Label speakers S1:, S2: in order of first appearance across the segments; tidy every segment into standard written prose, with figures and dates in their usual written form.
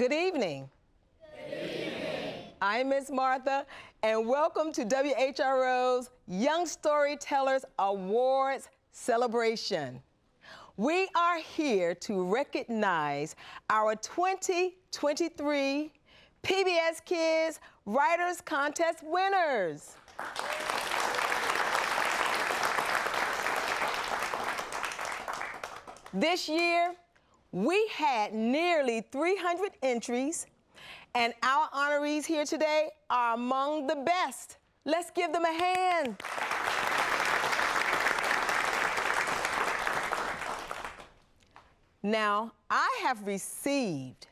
S1: Good evening. Good evening. I'm Ms. Martha, and welcome to WHRO's Young Storytellers Awards celebration. We are here to recognize our 2023 PBS Kids Writers Contest winners. This year, we had nearly 300 entries, and our honorees here today are among the best. Let's give them a hand. Now, I have received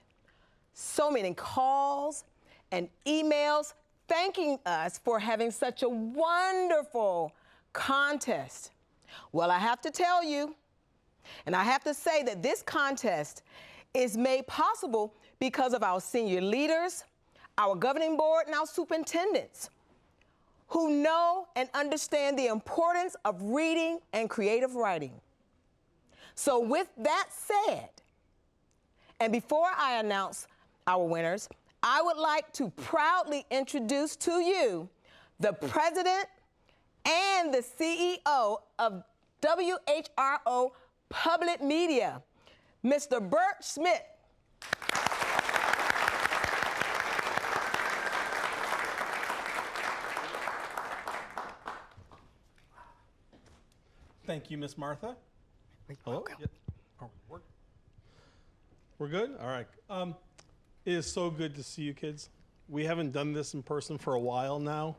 S1: so many calls and emails thanking us for having such a wonderful contest. Well, I have to tell you, and I have to say that this contest is made possible because of our senior leaders, our governing board, and our superintendents who know and understand the importance of reading and creative writing. So with that said, and before I announce our winners, I would like to proudly introduce to you the president and the CEO of WHRO Public Media, Mr. Bert Schmidt.
S2: Thank you, Ms. Martha. Hello? Yep. We're good? All right. It is so good to see you kids. We haven't done this in person for a while now,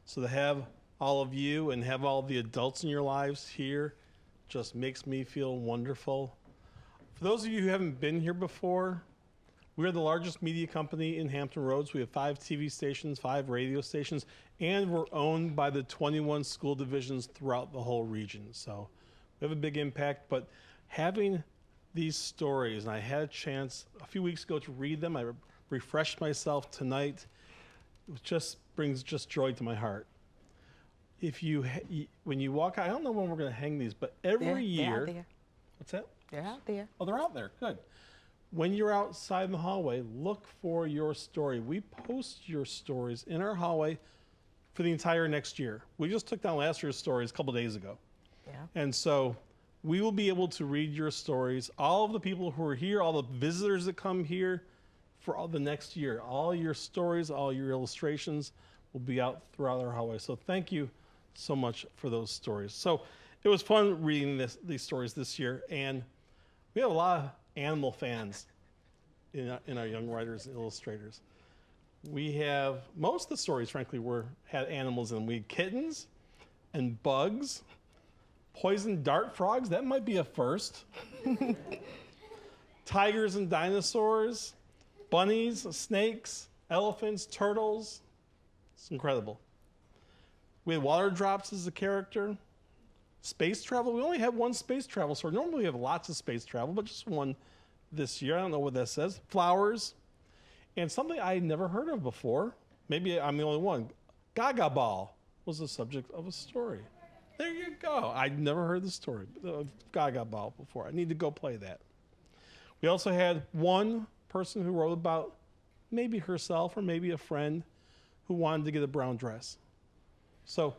S2: so to have all of you and have all the adults in your lives here just makes me feel wonderful. For those of you who haven't been here before, we're the largest media company in Hampton Roads. We have 5 TV stations, 5 radio stations, and we're owned by the 21 school divisions throughout the whole region. So we have a big impact, but having these stories, and I had a chance a few weeks ago to read them. I refreshed myself tonight. It just brings joy to my heart. If you, when you walk out, I don't know when we're going to hang these, but every year.
S1: They're out there.
S2: What's that?
S1: They're out there.
S2: Oh, they're out there. Good. When you're outside in the hallway, look for your story. We post your stories in our hallway for the entire next year. We just took down last year's stories a couple days ago.
S1: Yeah.
S2: And so we will be able to read your stories. All of the people who are here, all the visitors that come here for all the next year, all your stories, all your illustrations will be out throughout our hallway. So thank you so much for those stories. So it was fun reading these stories this year, and we have a lot of animal fans in our young writers and illustrators. We have, most of the stories, frankly, had animals in them. We had kittens and bugs, poison dart frogs, that might be a first. Tigers and dinosaurs, bunnies, snakes, elephants, turtles. It's incredible. We had water drops as a character. Space travel, we only have one space travel story. Normally we have lots of space travel, but just one this year. I don't know what that says. Flowers, and something I had never heard of before. Maybe I'm the only one. Gaga Ball was the subject of a story. There you go. I'd never heard the story of Gaga Ball before. I need to go play that. We also had one person who wrote about maybe herself or maybe a friend who wanted to get a brown dress. So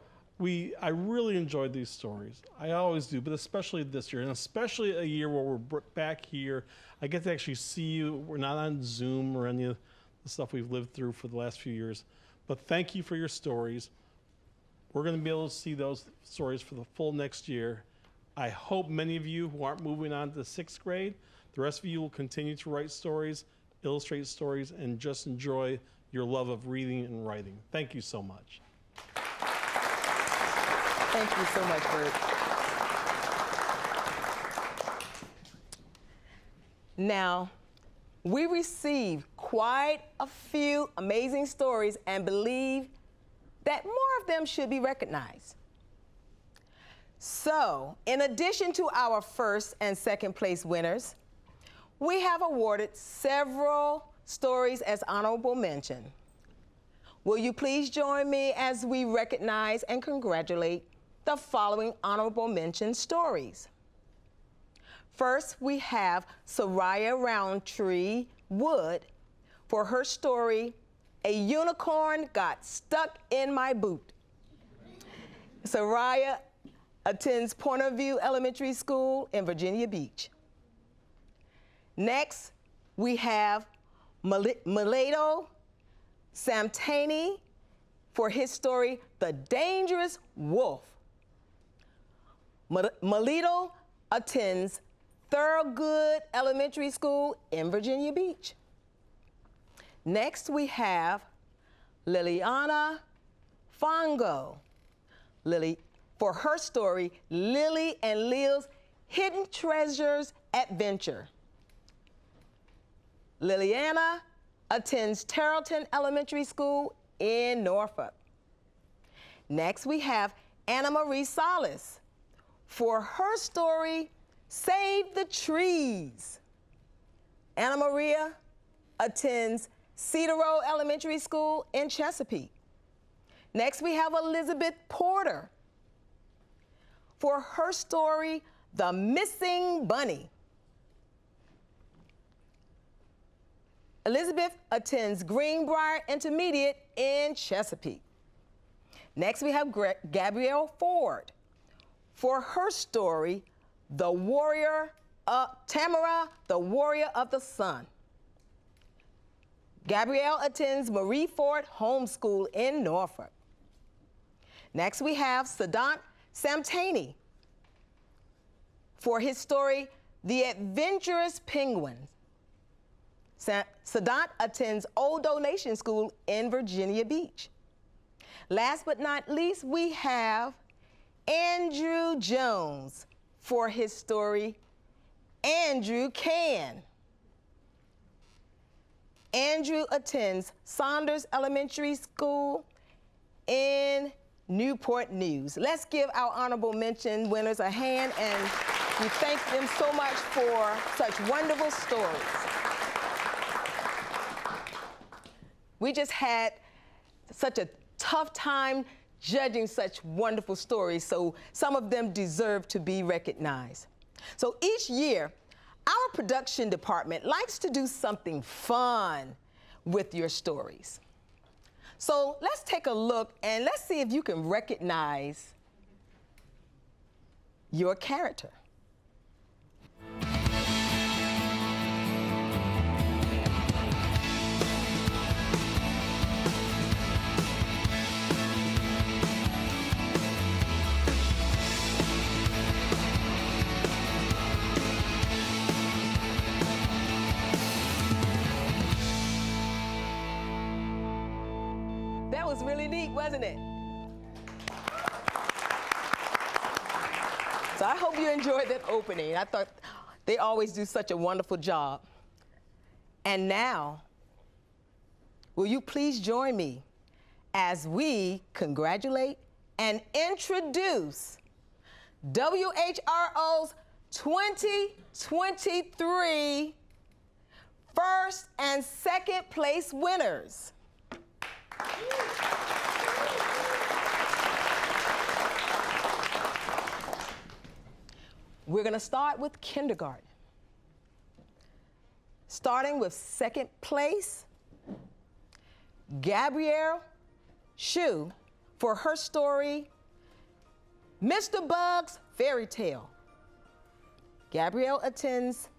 S2: I really enjoyed these stories. I always do, but especially this year, and especially a year where we're back here. I get to actually see you. We're not on Zoom or any of the stuff we've lived through for the last few years. But thank you for your stories. We're going to be able to see those stories for the full next year. I hope many of you who aren't moving on to 6th grade, the rest of you will continue to write stories, illustrate stories, and just enjoy your love of reading and writing. Thank you so much.
S1: Thank you so much, Bert. Now, we received quite a few amazing stories and believe that more of them should be recognized. So, in addition to our 1st and 2nd place winners, we have awarded several stories as honorable mention. Will you please join me as we recognize and congratulate the following honorable mention stories? First, we have Soraya Roundtree Wood, for her story, A Unicorn Got Stuck in My Boot. Soraya attends Point of View Elementary School in Virginia Beach. Next, we have Mileto Samtani for his story, The Dangerous Wolf. Mileto attends Thorogood Elementary School in Virginia Beach. Next, we have Liliana Fongo. For her story, Lily and Lil's Hidden Treasures Adventure. Liliana attends Tarleton Elementary School in Norfolk. Next, we have Anna Marie Salas for her story, Save the Trees. Anna Maria attends Cedar Road Elementary School in Chesapeake. Next, we have Elizabeth Porter for her story, The Missing Bunny. Elizabeth attends Greenbrier Intermediate in Chesapeake. Next, we have Gabrielle Ford for her story, Tamara, the Warrior of the Sun. Gabrielle attends Marie Ford Homeschool in Norfolk. Next, we have Sadat Samtani for his story, The Adventurous Penguin. Sadat attends Old Donation School in Virginia Beach. Last but not least, we have Andrew Jones for his story, Andrew Can. Andrew attends Saunders Elementary School in Newport News. Let's give our honorable mention winners a hand, and we thank them so much for such wonderful stories. We just had such a tough time judging such wonderful stories, so some of them deserve to be recognized. So each year, our production department likes to do something fun with your stories. So let's take a look and let's see if you can recognize your character. That was really neat, wasn't it? So I hope you enjoyed that opening. I thought they always do such a wonderful job. And now, will you please join me as we congratulate and introduce WHRO's 2023 first and second place winners. We're going to start with kindergarten. Starting with second place, Gabrielle Shu for her story, Mr. Bug's Fairy Tale. Gabrielle attends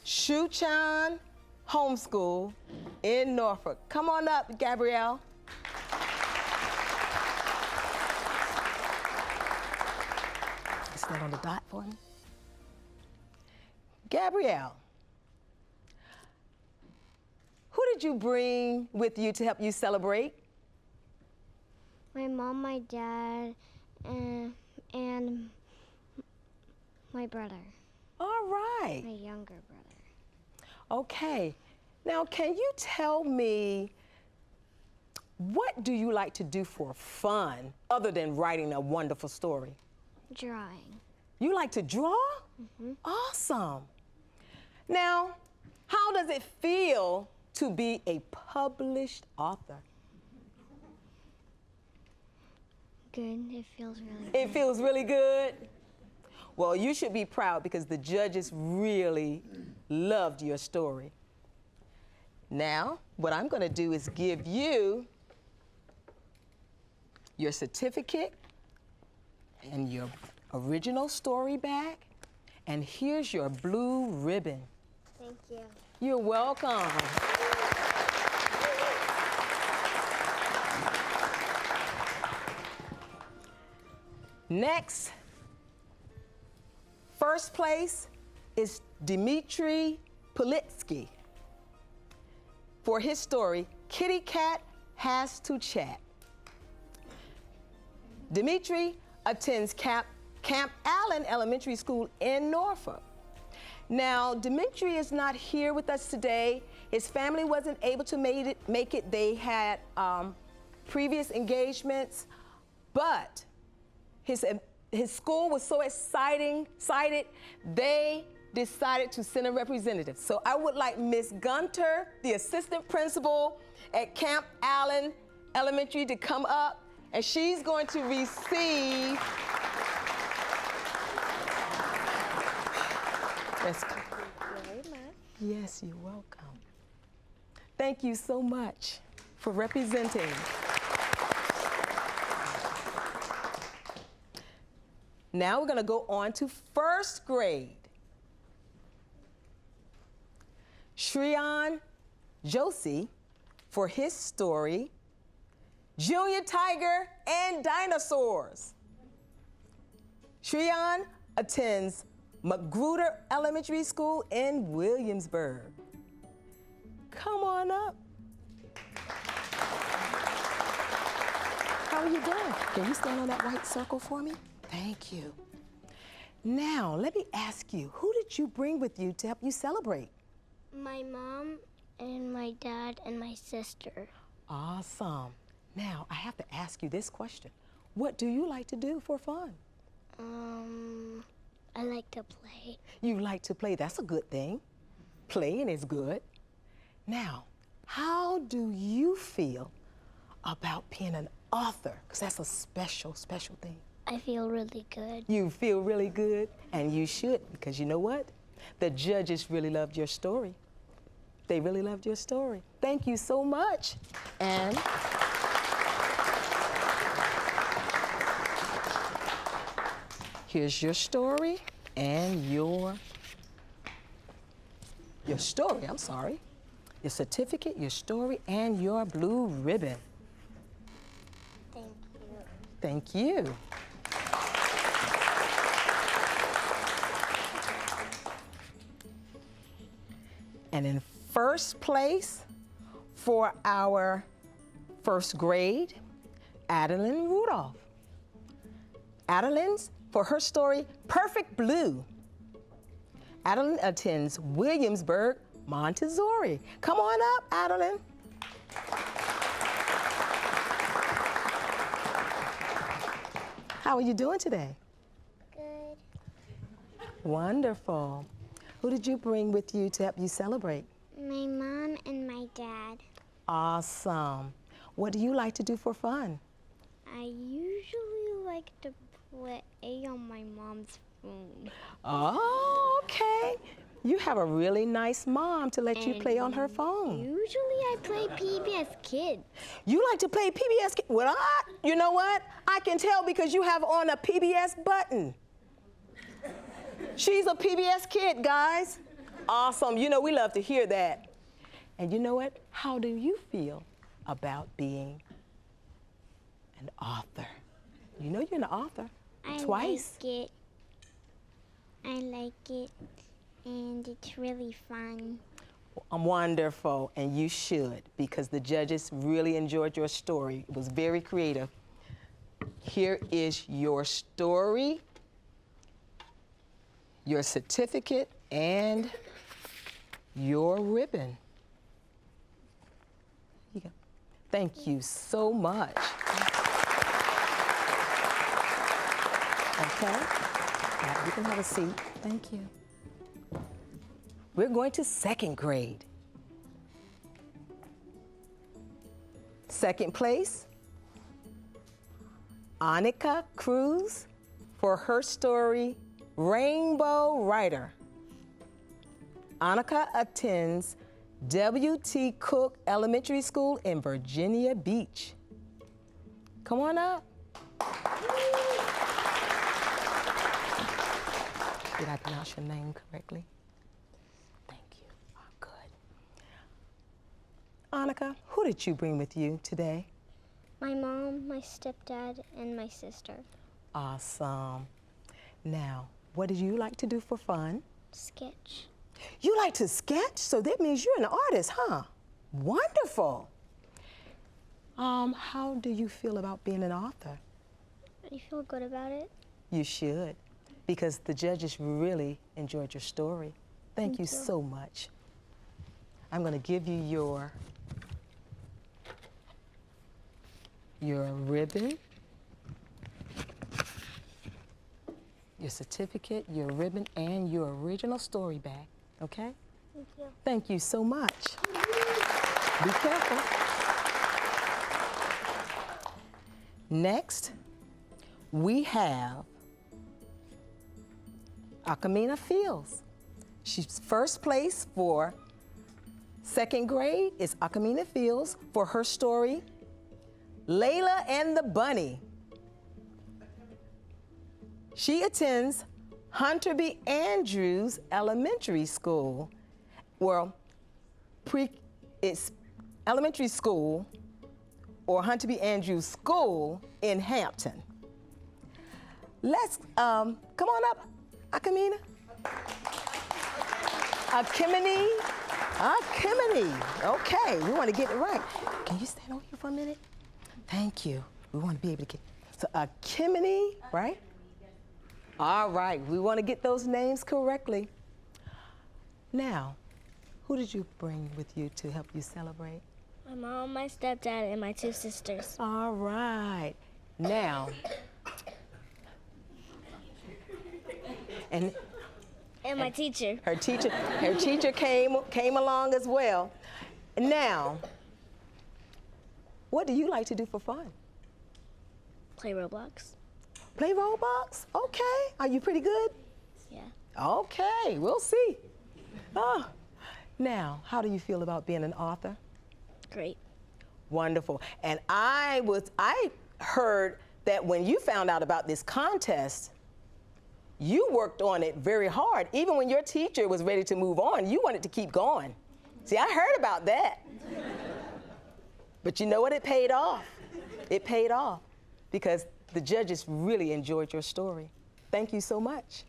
S1: Shu-Chan Homeschool in Norfolk. Come on up, Gabrielle. Stand on the dot for me. Gabrielle, who did you bring with you to help you celebrate?
S3: My mom, my dad, and my brother.
S1: All right.
S3: My younger brother.
S1: Okay. Now, can you tell me, what do you like to do for fun other than writing a wonderful story?
S3: Drawing.
S1: You like to draw?
S3: Mm-hmm.
S1: Awesome. Now, how does it feel to be a published author?
S3: Good. It feels really good.
S1: It feels really good? Well, you should be proud because the judges really loved your story. Now, what I'm going to do is give you your certificate and your original story back. And here's your blue ribbon.
S3: Thank you.
S1: You're welcome. Next, first place is Dmitry Politsky for his story, Kitty Cat Has to Chat. Dmitry attends Camp Allen Elementary School in Norfolk. Now, Dmitry is not here with us today. His family wasn't able to make it. They had previous engagements, but his school was so excited, they decided to send a representative. So I would like Ms. Gunter, the assistant principal at Camp Allen Elementary, to come up, and she's going to receive. Thank you very much. Yes, you're welcome. Thank you so much for representing. Now we're going to go on to first grade. Shreyan Josie for his story, Junior Tiger and Dinosaurs. Shreyan attends Magruder Elementary School in Williamsburg. Come on up. How are you doing? Can you stand on that white circle for me? Thank you. Now, let me ask you, who did you bring with you to help you celebrate?
S3: My mom and my dad and my sister.
S1: Awesome. Now, I have to ask you this question. What do you like to do for fun?
S3: I like to play.
S1: You like to play. That's a good thing. Playing is good. Now, how do you feel about being an author? Because that's a special, special thing.
S3: I feel really good.
S1: You feel really good, and you should, because you know what? The judges really loved your story. They really loved your story. Thank you so much. And here's your story and your story, I'm sorry. Your certificate, your story, and your blue ribbon.
S3: Thank you.
S1: Thank you. And in first place for our first grade, Adeline Rudolph. Adeline's for her story, Perfect Blue. Adeline attends Williamsburg Montessori. Come on up, Adeline. How are you doing today?
S3: Good.
S1: Wonderful. Who did you bring with you to help you celebrate?
S3: My mom and my dad.
S1: Awesome. What do you like to do for fun?
S3: I usually like to play on my mom's phone.
S1: Oh, okay. You have a really nice mom to let you play on her phone.
S3: Usually I play PBS Kids.
S1: You like to play PBS? Well, you know what? I can tell because you have on a PBS button. She's a PBS kid, guys. Awesome. You know, we love to hear that. And you know what? How do you feel about being an author? You know you're an author. Twice.
S3: I like it, and it's really fun.
S1: Wonderful, and you should, because the judges really enjoyed your story. It was very creative. Here is your story, your certificate, and your ribbon. Here you go. Thank you so much. Okay, you can have a seat. Thank you. We're going to second grade. Second place, Annika Cruz for her story, Rainbow Rider. Annika attends W.T. Cook Elementary School in Virginia Beach. Come on up. Did I pronounce your name correctly? Thank you. Oh, good. Annika, who did you bring with you today?
S3: My mom, my stepdad, and my sister.
S1: Awesome. Now, what do you like to do for fun?
S3: Sketch.
S1: You like to sketch? So that means you're an artist, huh? Wonderful. How do you feel about being an author?
S3: Do you feel good about it?
S1: You should, because the judges really enjoyed your story. Thank you so much. I'm going to give you your ribbon, your certificate, your ribbon, and your original story bag, okay?
S3: Thank you.
S1: Thank you so much. Be careful. Next, we have Akamina Fields. She's first place for second grade is Akamina Fields for her story, Layla and the Bunny. She attends Hunter B. Andrews Elementary School. Well, it's elementary school or Hunter B. Andrews School in Hampton. Let's, come on up, Akamina. Akimini. Okay, we want to get it right. Can you stand over here for a minute? Thank you. We want to be able to get, so Akimini, right? All right, we want to get those names correctly. Now, who did you bring with you to help you celebrate?
S3: My mom, my stepdad, and my two sisters.
S1: All right. Now, and
S3: my teacher.
S1: her teacher came along as well. Now, what do you like to do for fun?
S3: Play Roblox.
S1: Play Roblox? Okay. Are you pretty good?
S3: Yeah.
S1: Okay, we'll see. Oh. Now, how do you feel about being an author?
S3: Great.
S1: Wonderful. And I heard that when you found out about this contest, you worked on it very hard. Even when your teacher was ready to move on, you wanted to keep going. See, I heard about that. But you know what? It paid off. It paid off because the judges really enjoyed your story. Thank you so much.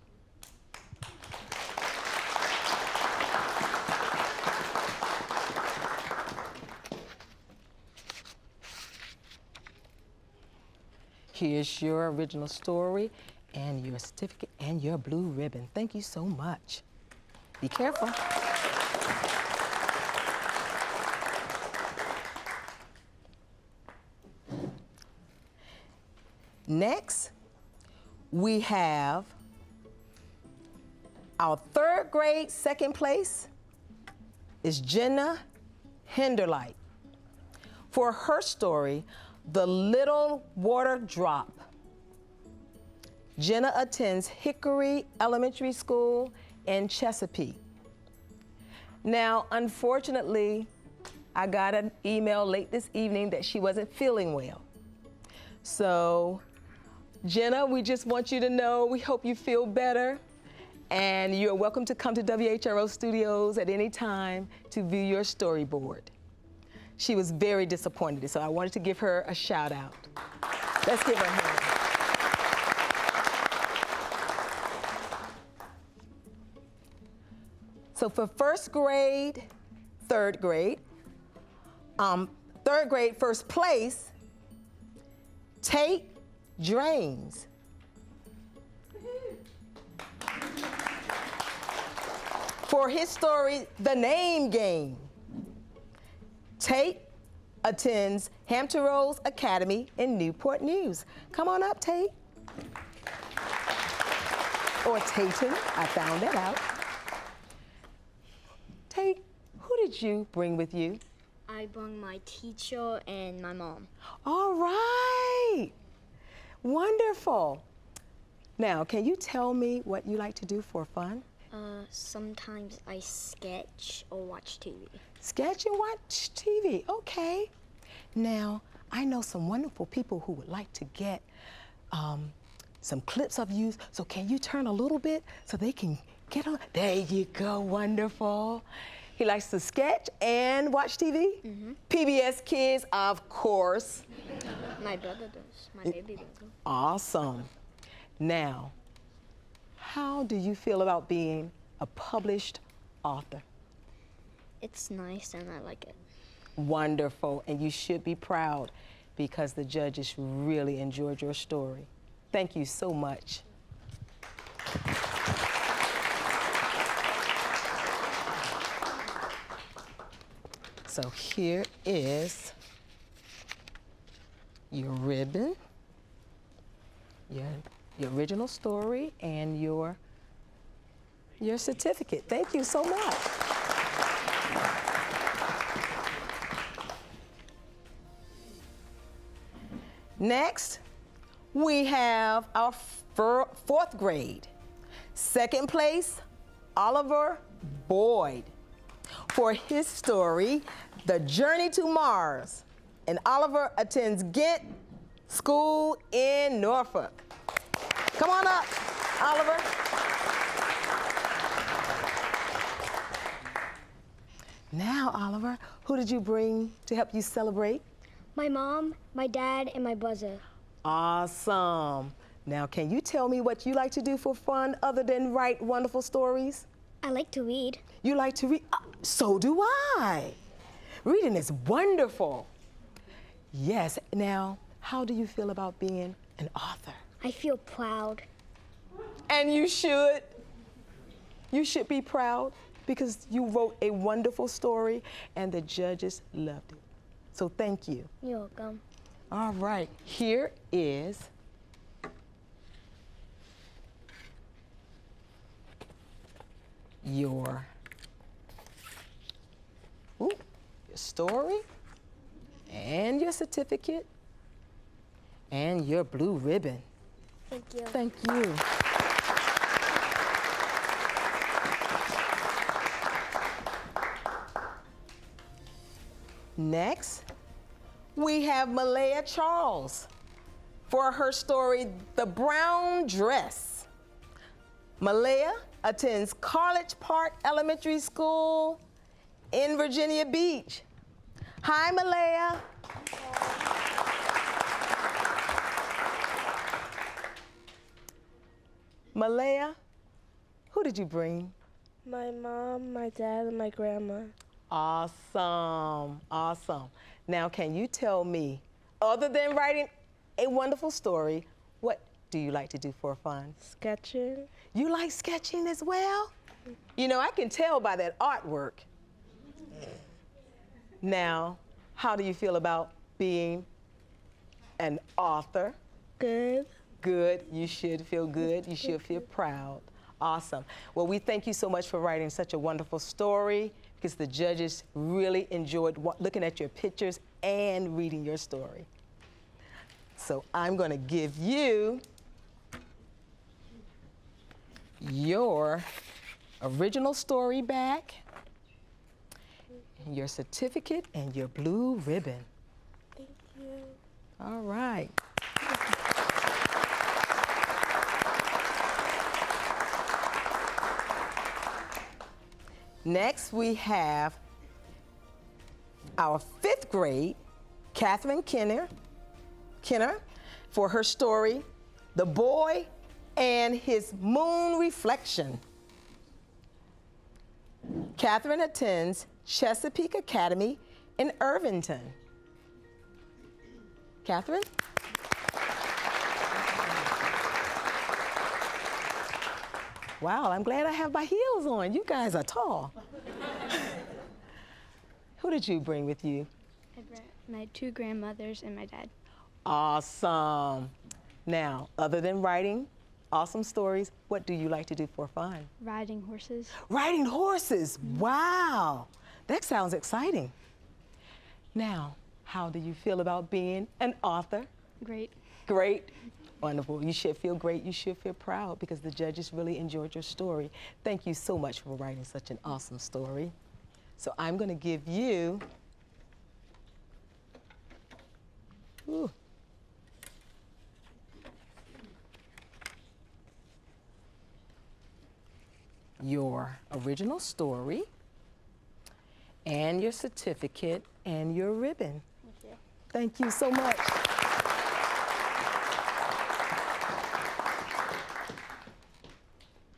S1: Here's your original story and your certificate and your blue ribbon. Thank you so much. Be careful. Next, we have our third grade second place is Jenna Henderlight for her story, The Little Water Drop. Jenna attends Hickory Elementary School in Chesapeake. Now, unfortunately, I got an email late this evening that she wasn't feeling well. So, Jenna, we just want you to know we hope you feel better, and you're welcome to come to WHRO Studios at any time to view your storyboard. She was very disappointed, so I wanted to give her a shout out. Let's give her a hand. So for first grade, third grade first place, Tate Drains. For his story, The Name Game. Tate attends Hampton Roads Academy in Newport News. Come on up, Tate. Or Tatum, I found that out. Tate, who did you bring with you?
S3: I brought my teacher and my mom.
S1: All right. Wonderful. Now, can you tell me what you like to do for fun?
S3: Sometimes I sketch or watch TV.
S1: Sketch and watch TV, okay. Now, I know some wonderful people who would like to get some clips of you, so can you turn a little bit so they can get on? There you go, wonderful. He likes to sketch and watch TV? PBS Kids, of course.
S3: My brother does, my baby brother.
S1: Awesome. Now, how do you feel about being a published author?
S3: It's nice and I like it.
S1: Wonderful, and you should be proud because the judges really enjoyed your story. Thank you so much. So here is your ribbon, your original story, and your certificate. Thank you so much. Next, we have our fourth grade. Second place, Oliver Boyd, for his story, The Journey to Mars. And Oliver attends Ghent School in Norfolk. Come on up, Oliver. Now, Oliver, who did you bring to help you celebrate?
S3: My mom, my dad, and my brother.
S1: Awesome. Now, can you tell me what you like to do for fun other than write wonderful stories?
S3: I like to read.
S1: You like to read? So do I. Reading is wonderful. Yes. Now, how do you feel about being an author?
S3: I feel proud.
S1: And you should. You should be proud because you wrote a wonderful story and the judges loved it. So thank you.
S3: You're welcome.
S1: All right, here is your story and your certificate and your blue ribbon.
S3: Thank you.
S1: Thank you. Next, we have Malaya Charles for her story, The Brown Dress. Malaya attends College Park Elementary School in Virginia Beach. Hi, Malaya. Malaya, who did you bring?
S4: My mom, my dad, and my grandma.
S1: Awesome, awesome. Now, can you tell me, other than writing a wonderful story, what do you like to do for fun?
S4: Sketching.
S1: You like sketching as well? You know, I can tell by that artwork. Now, how do you feel about being an author?
S4: Good.
S1: Good. You should feel good. You should feel proud. Awesome. Well, we thank you so much for writing such a wonderful story because the judges really enjoyed looking at your pictures and reading your story. So I'm going to give you your original story back, your certificate, and your blue ribbon.
S4: Thank you.
S1: All right. Next, we have our 5th grade, Catherine Kenner, for her story, The Boy and His Moon Reflection. Catherine attends Chesapeake Academy in Irvington. Catherine? Wow, I'm glad I have my heels on. You guys are tall. Who did you bring with you?
S5: I brought my 2 grandmothers and my dad.
S1: Awesome. Now, other than writing awesome stories, what do you like to do for fun?
S5: Riding horses.
S1: Riding horses. Wow. That sounds exciting. Now, how do you feel about being an author?
S5: Great.
S1: Great. Wonderful. You should feel great. You should feel proud because the judges really enjoyed your story. Thank you so much for writing such an awesome story. So I'm going to give you your original story and your certificate and your ribbon.
S5: Thank you.
S1: Thank you so much.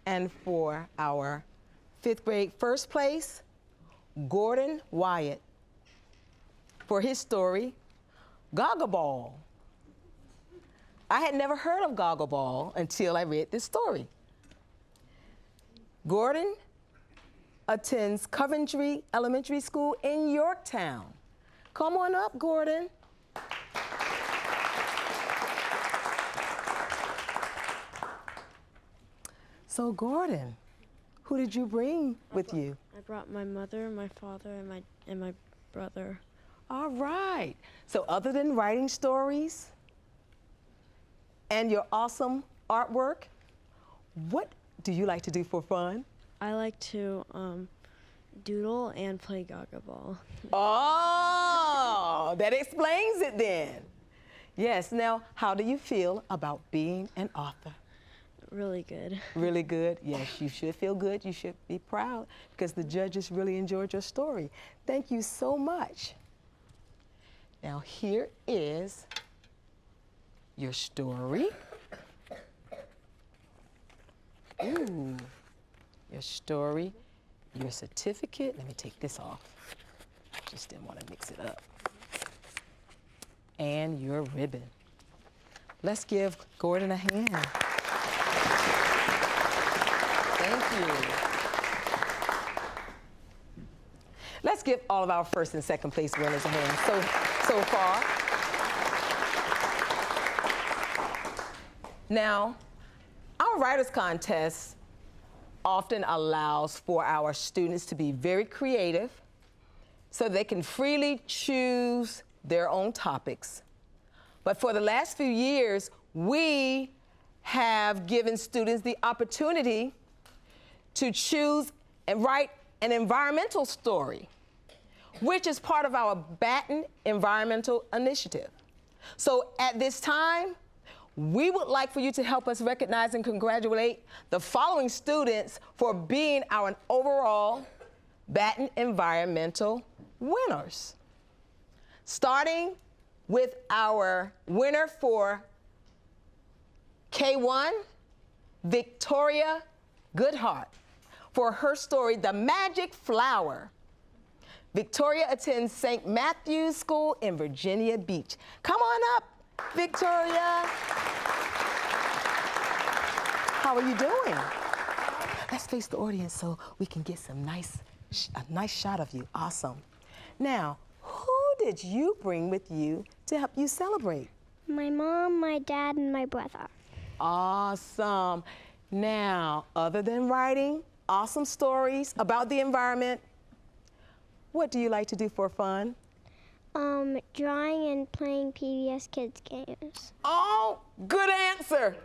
S1: And for our 5th grade first place, Gordon Wyatt, for his story, Goggle Ball. I had never heard of Goggle Ball until I read this story. Gordon attends Coventry Elementary School in Yorktown. Come on up, Gordon. So Gordon, who did you bring with you?
S6: I brought my mother, my father, and my brother.
S1: All right. So other than writing stories and your awesome artwork, what do you like to do for fun?
S6: I like to doodle and play Gaga Ball.
S1: Oh, that explains it then. Yes, now, how do you feel about being an author?
S6: Really good.
S1: Really good? Yes, you should feel good. You should be proud because the judges really enjoyed your story. Thank you so much. Now, here is your story. Ooh, your story, your certificate. Let me take this off. Just didn't want to mix it up. And your ribbon. Let's give Gordon a hand. Thank you. Let's give all of our 1st and 2nd place winners a hand so far. Now, our writers contest often allows for our students to be very creative so they can freely choose their own topics. But for the last few years, we have given students the opportunity to choose and write an environmental story, which is part of our Baton Environmental Initiative. So at this time, we would like for you to help us recognize and congratulate the following students for being our overall Baton Environmental winners. Starting with our winner for K1, Victoria Goodhart, for her story, The Magic Flower. Victoria attends St. Matthew's School in Virginia Beach. Come on up, Victoria. How are you doing? Let's face the audience so we can get a nice shot of you. Awesome. Now, who did you bring with you to help you celebrate?
S3: My mom, my dad, and my brother.
S1: Awesome. Now, other than writing awesome stories about the environment, what do you like to do for fun?
S3: Drawing and playing PBS kids games.
S1: Oh, good answer.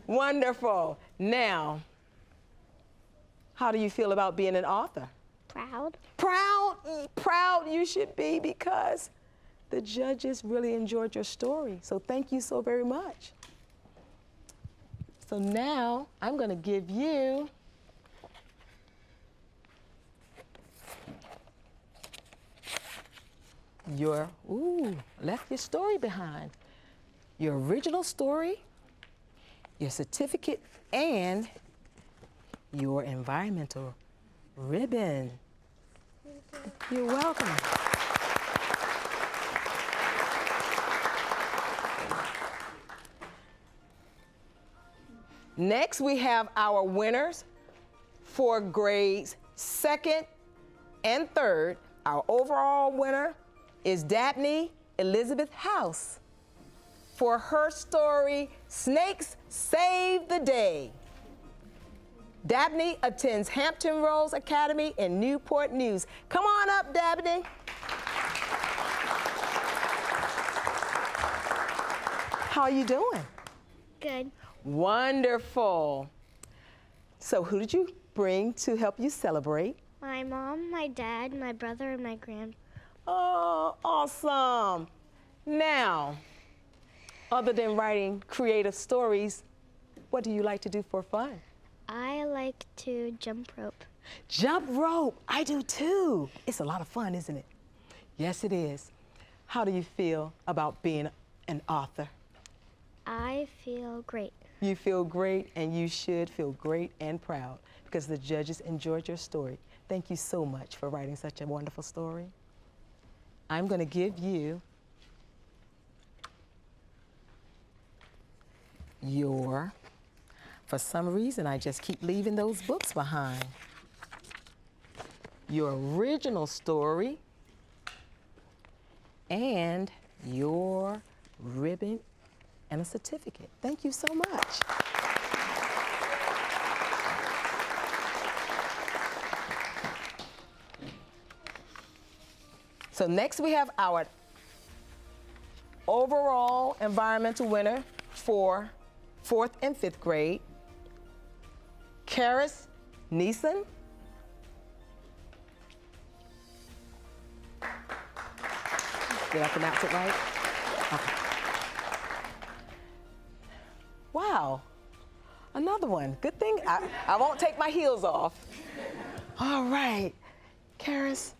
S1: Wonderful. Now, how do you feel about being an author?
S3: Proud.
S1: Proud, proud you should be because the judges really enjoyed your story. So thank you so very much. So now I'm going to give you your, left your story behind. Your original story, your certificate, and your environmental ribbon. You're welcome. Next, we have our winners for grades 2nd and 3rd. Our overall winner is Dabney Elizabeth House for her story, Snakes Save the Day. Dabney attends Hampton Roads Academy in Newport News. Come on up, Dabney. How are you doing?
S3: Good.
S1: Wonderful. So who did you bring to help you celebrate?
S3: My mom, my dad, my brother, and my grandpa.
S1: Oh, awesome. Now, other than writing creative stories, what do you like to do for fun?
S3: I like to jump rope.
S1: Jump rope. I do too. It's a lot of fun, isn't it? Yes, it is. How do you feel about being an author?
S3: I feel great.
S1: You feel great, and you should feel great and proud because the judges enjoyed your story. Thank you so much for writing such a wonderful story. I'm going to give you for some reason, I just keep leaving those books behind. Your original story and your ribbon and a certificate. Thank you so much. So next we have our overall environmental winner for 4th and 5th grade, Karis Neeson. Did I pronounce it right? Okay. Wow, another one. Good thing I won't take my heels off. All right, Karis,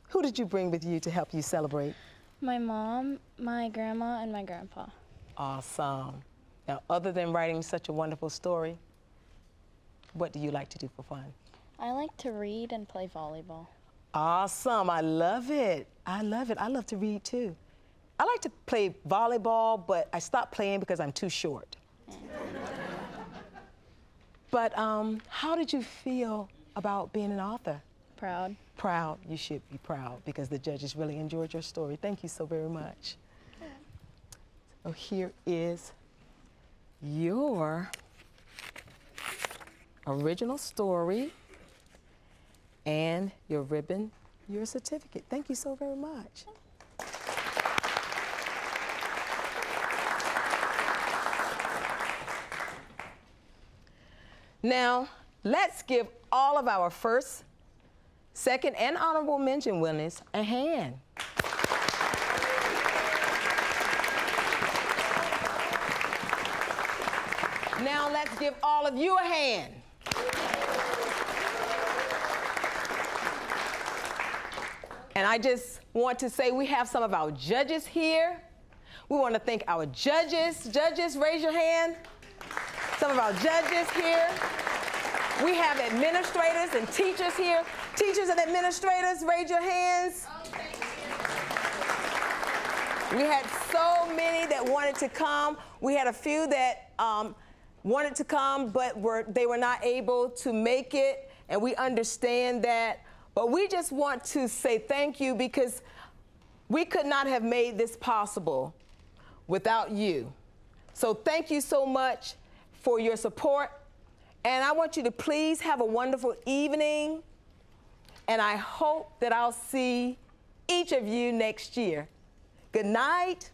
S1: who did you bring with you to help you celebrate?
S5: My mom, my grandma, and my grandpa.
S1: Awesome. Now, other than writing such a wonderful story, what do you like to do for fun?
S5: I like to read and play volleyball.
S1: Awesome, I love it. I love it. I love to read too. I like to play volleyball, but I stopped playing because I'm too short. But how did you feel about being an author?
S5: Proud.
S1: Proud. You should be proud because the judges really enjoyed your story. Thank you so very much. So here is your original story and your ribbon, your certificate. Thank you so very much. Now, let's give all of our first, second, and honorable mention winners a hand. Now let's give all of you a hand. And I just want to say we have some of our judges here. We want to thank our judges. Judges, raise your hand. Some of our judges here. We have administrators and teachers here. Teachers and administrators, raise your hands. We had so many that wanted to come. We had a few that wanted to come, but they were not able to make it, and we understand that. But we just want to say thank you because we could not have made this possible without you. So thank you so much for your support. And I want you to please have a wonderful evening. And I hope that I'll see each of you next year. Good night.